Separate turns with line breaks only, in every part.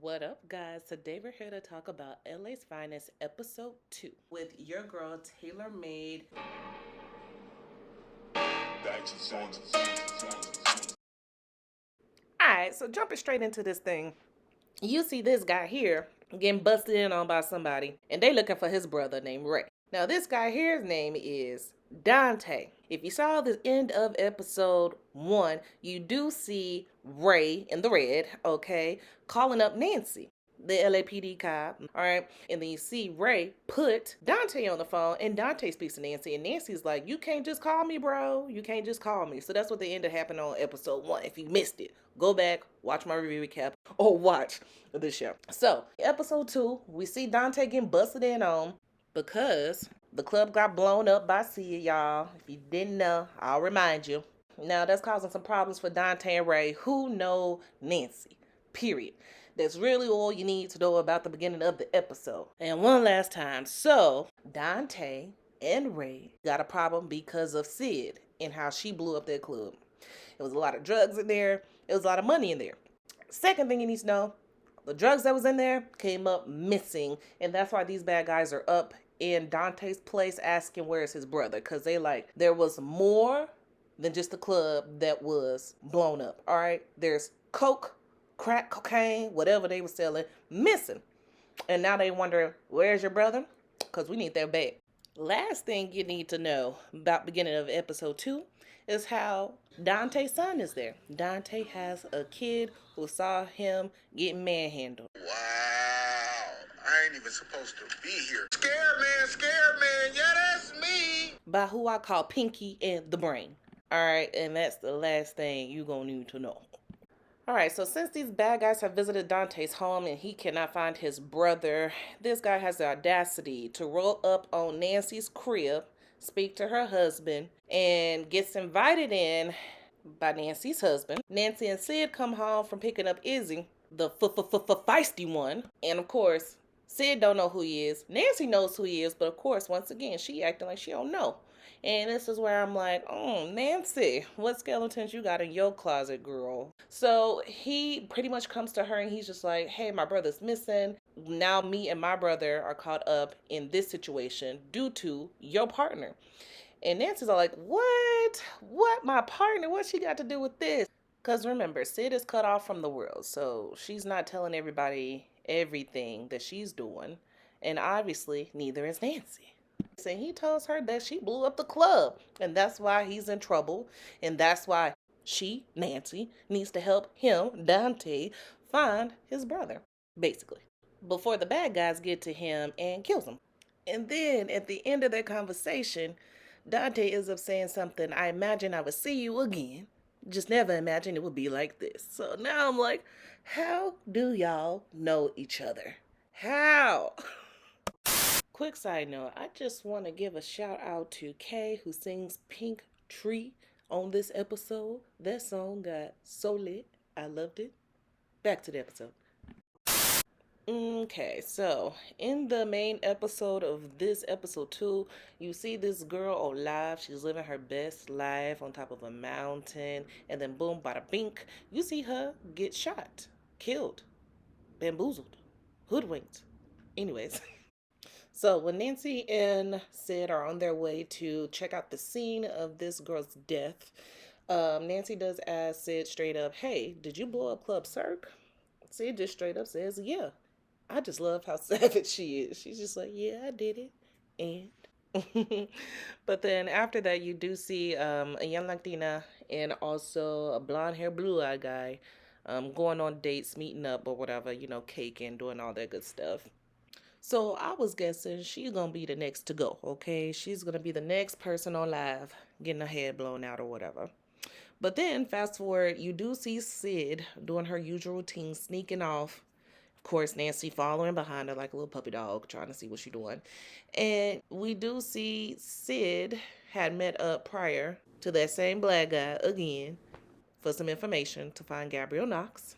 What up, guys? Today we're here to talk about L.A.'s Finest Episode 2 with your girl Taylor Made. Alright, so jumping straight into this thing, you see this guy here getting busted in on by somebody, and they looking for his brother named Ray. Now, this guy here's name is Dante. If you saw the end of episode 1, you do see Ray in the red, okay, calling up Nancy, the LAPD cop, all right? And then you see Ray put Dante on the phone, and Dante speaks to Nancy, and Nancy's like, you can't just call me, bro. You can't just call me. So that's what the end happened on episode 1. If you missed it, go back, watch my review recap, or watch the show. So, episode 2, we see Dante getting busted in on because the club got blown up by Sid, y'all. If you didn't know, I'll remind you. Now, that's causing some problems for Dante and Ray, who know Nancy, period. That's really all you need to know about the beginning of the episode. And one last time. So, Dante and Ray got a problem because of Sid and how she blew up their club. It was a lot of drugs in there. It was a lot of money in there. Second thing you need to know, the drugs that was in there came up missing. And that's why these bad guys are up in Dante's place asking where's his brother. Because there was more than just the club that was blown up. All right. There's coke, crack, cocaine, whatever they were selling, missing. And now they wonder, where's your brother? Because we need that back. Last thing you need to know about beginning of episode 2 is how Dante's son is there. Dante has a kid who saw him get manhandled.
Wow, I ain't even supposed to be here. Scared man, yeah, that's me.
By who I call Pinky and the Brain. Alright, and that's the last thing you gonna need to know. Alright, so since these bad guys have visited Dante's home and he cannot find his brother, this guy has the audacity to roll up on Nancy's crib, speak to her husband, and gets invited in by Nancy's husband. Nancy and Sid come home from picking up Izzy, the feisty one. And of course, Sid don't know who he is. Nancy knows who he is, but of course, once again, she acting like she don't know. And this is where I'm like, oh, Nancy, what skeletons you got in your closet, girl? So he pretty much comes to her and he's just like, hey, my brother's missing. Now me and my brother are caught up in this situation due to your partner. And Nancy's all like, what? What? My partner? What she got to do with this? Because remember, Sid is cut off from the world. So she's not telling everybody everything that she's doing. And obviously, neither is Nancy. And he tells her that she blew up the club. And that's why he's in trouble. And that's why she, Nancy, needs to help him, Dante, find his brother, basically, before the bad guys get to him and kills him. And then at the end of their conversation, Dante ends up saying something, I imagine I would see you again. Just never imagined it would be like this. So now I'm like, how do y'all know each other? How? Quick side note, I just want to give a shout out to Kay who sings Pink Tree on this episode. That song got so lit. I loved it. Back to the episode. Okay, so in the main episode of this episode 2, you see this girl alive. She's living her best life on top of a mountain. And then boom, bada bink, you see her get shot, killed, bamboozled, hoodwinked. Anyways. So when Nancy and Sid are on their way to check out the scene of this girl's death, Nancy does ask Sid straight up, hey, did you blow up Club Cirque? Sid just straight up says, yeah. I just love how savage she is. She's just like, yeah, I did it. And but then after that, you do see a young Latina and also a blonde hair, blue eye guy going on dates, meeting up or whatever, caking, doing all that good stuff. So I was guessing she's going to be the next to go, okay? She's going to be the next person on live getting her head blown out or whatever. But then, fast forward, you do see Sid doing her usual routine, sneaking off. Of course, Nancy following behind her like a little puppy dog, trying to see what she's doing. And we do see Sid had met up prior to that same black guy again for some information to find Gabrielle Knox.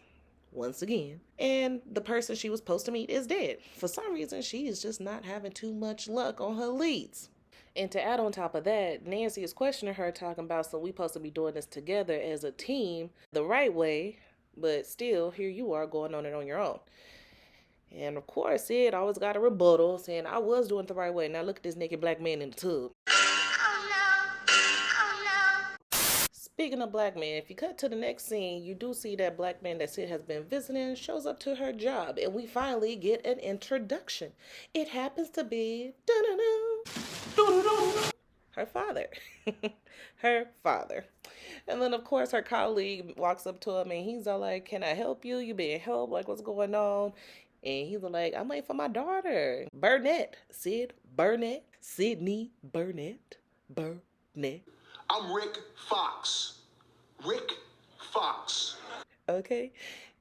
Once again. And the person she was supposed to meet is dead. For some reason, she is just not having too much luck on her leads. And to add on top of that, Nancy is questioning her, talking about, so we supposed to be doing this together as a team the right way, But still, here you are going on it on your own. And of course, Sid always got a rebuttal saying, I was doing it the right way. Now look at this naked black man in the tub.
Oh no. Oh no.
Speaking of black men, if you cut to the next scene, you do see that black man that Sid has been visiting shows up to her job, and we finally get an introduction. It happens to be her father. Her father. And then, of course, her colleague walks up to him and he's all like, Can I help you? You being helped? Like, what's going on? And he's like, I'm waiting for my daughter. Burnett. Sid Burnett. Sydney Burnett. Burnett.
I'm Rick Fox. Rick Fox.
Okay.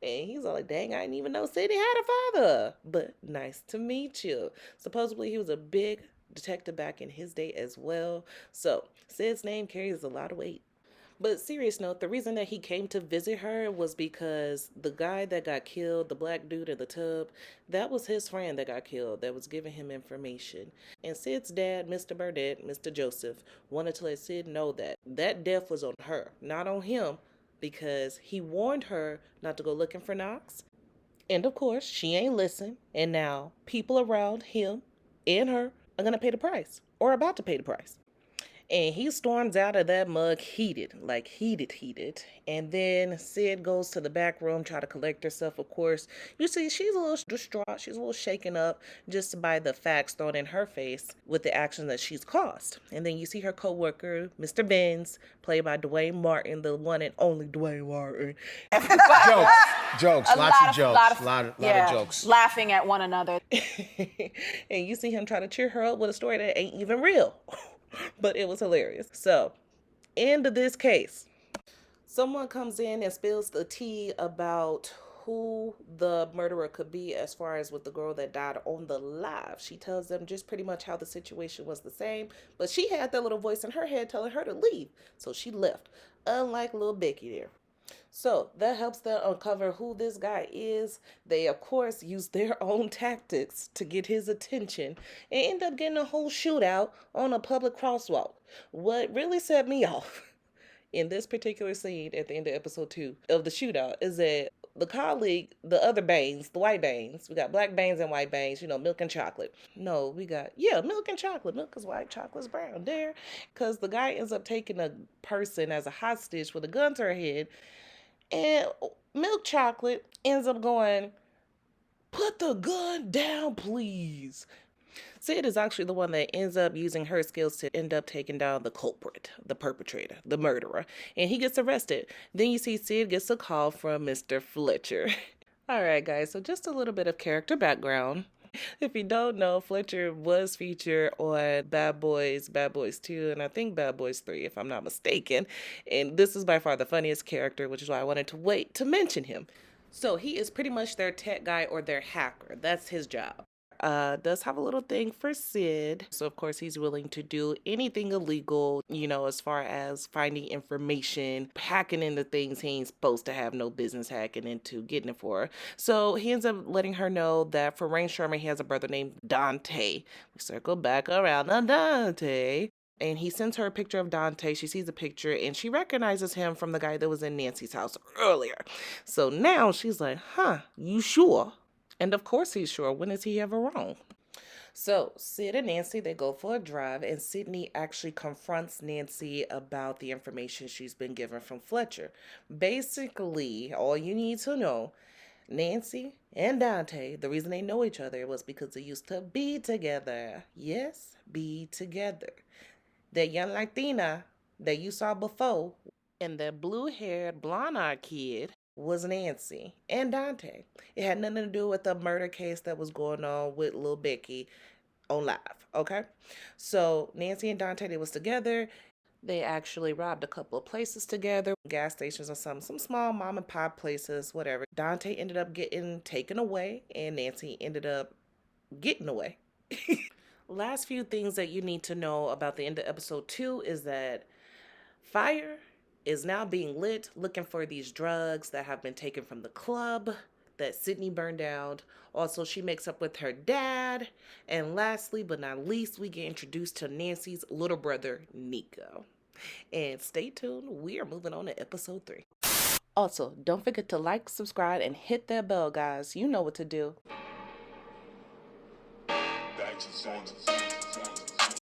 And he's all like, dang, I didn't even know Sydney had a father. But nice to meet you. Supposedly, he was a big detective back in his day as well. So, Sid's name carries a lot of weight. But serious note, the reason that he came to visit her was because the guy that got killed, the black dude in the tub, that was his friend that got killed that was giving him information. And Sid's dad, Mr. Burnett, Mr. Joseph, wanted to let Sid know that that death was on her, not on him, because he warned her not to go looking for Knox. And of course, she ain't listen. And now people around him and her are going to pay the price, or about to pay the price. And he storms out of that mug heated, like heated. And then Sid goes to the back room, try to collect herself, of course. You see, she's a little distraught. She's a little shaken up just by the facts thrown in her face with the actions that she's caused. And then you see her co-worker, Mr. Benz, played by Dwayne Martin, the one and only Dwayne Martin.
Jokes, lots of jokes, lot of jokes.
Laughing at one another.
And you see him try to cheer her up with a story that ain't even real. But it was hilarious. So, end of this case. Someone comes in and spills the tea about who the murderer could be as far as with the girl that died on the live. She tells them just pretty much how the situation was the same, but she had that little voice in her head telling her to leave. So she left, unlike little Becky there. So that helps them uncover who this guy is. They, of course, use their own tactics to get his attention and end up getting a whole shootout on a public crosswalk. What really set me off in this particular scene at the end of episode 2 of the shootout is that the colleague, the other Banes, the white Banes, we got black Banes and white Banes, milk and chocolate. No, we got, milk and chocolate. Milk is white, chocolate's brown. There. Because the guy ends up taking a person as a hostage with a gun to her head. And Milk Chocolate ends up going, put the gun down, please. Sid is actually the one that ends up using her skills to end up taking down the culprit, the perpetrator, the murderer. And he gets arrested. Then you see Sid gets a call from Mr. Fletcher. All right, guys, so just a little bit of character background. If you don't know, Fletcher was featured on Bad Boys 2, and I think Bad Boys 3, if I'm not mistaken. And this is by far the funniest character, which is why I wanted to wait to mention him. So he is pretty much their tech guy or their hacker. That's his job. Does have a little thing for Sid. So, of course, he's willing to do anything illegal, as far as finding information, hacking into things he ain't supposed to have no business hacking into, getting it for her. So, he ends up letting her know that for Rain Sherman, he has a brother named Dante. We circle back around on Dante. And he sends her a picture of Dante. She sees the picture and she recognizes him from the guy that was in Nancy's house earlier. So now she's like, you sure? And of course he's sure. When is he ever wrong? So Sid and Nancy, they go for a drive, and Sydney actually confronts Nancy about the information she's been given from Fletcher. Basically, all you need to know, Nancy and Dante, the reason they know each other was because they used to be together. Yes, be together. That young Latina that you saw before and that blue-haired, blonde-eyed kid was Nancy and Dante. It had nothing to do with the murder case that was going on with Lil Becky on live, okay? So Nancy and Dante, they was together. They actually robbed a couple of places together, gas stations or some small mom and pop places, whatever. Dante ended up getting taken away and Nancy ended up getting away. Last few things that you need to know about the end of episode 2 is that fire is now being lit looking for these drugs that have been taken from the club that Sydney burned down. Also, she makes up with her dad. And lastly, but not least, we get introduced to Nancy's little brother, Nico. And stay tuned. We are moving on to episode 3. Also, don't forget to like, subscribe, and hit that bell, guys. You know what to do.
Back to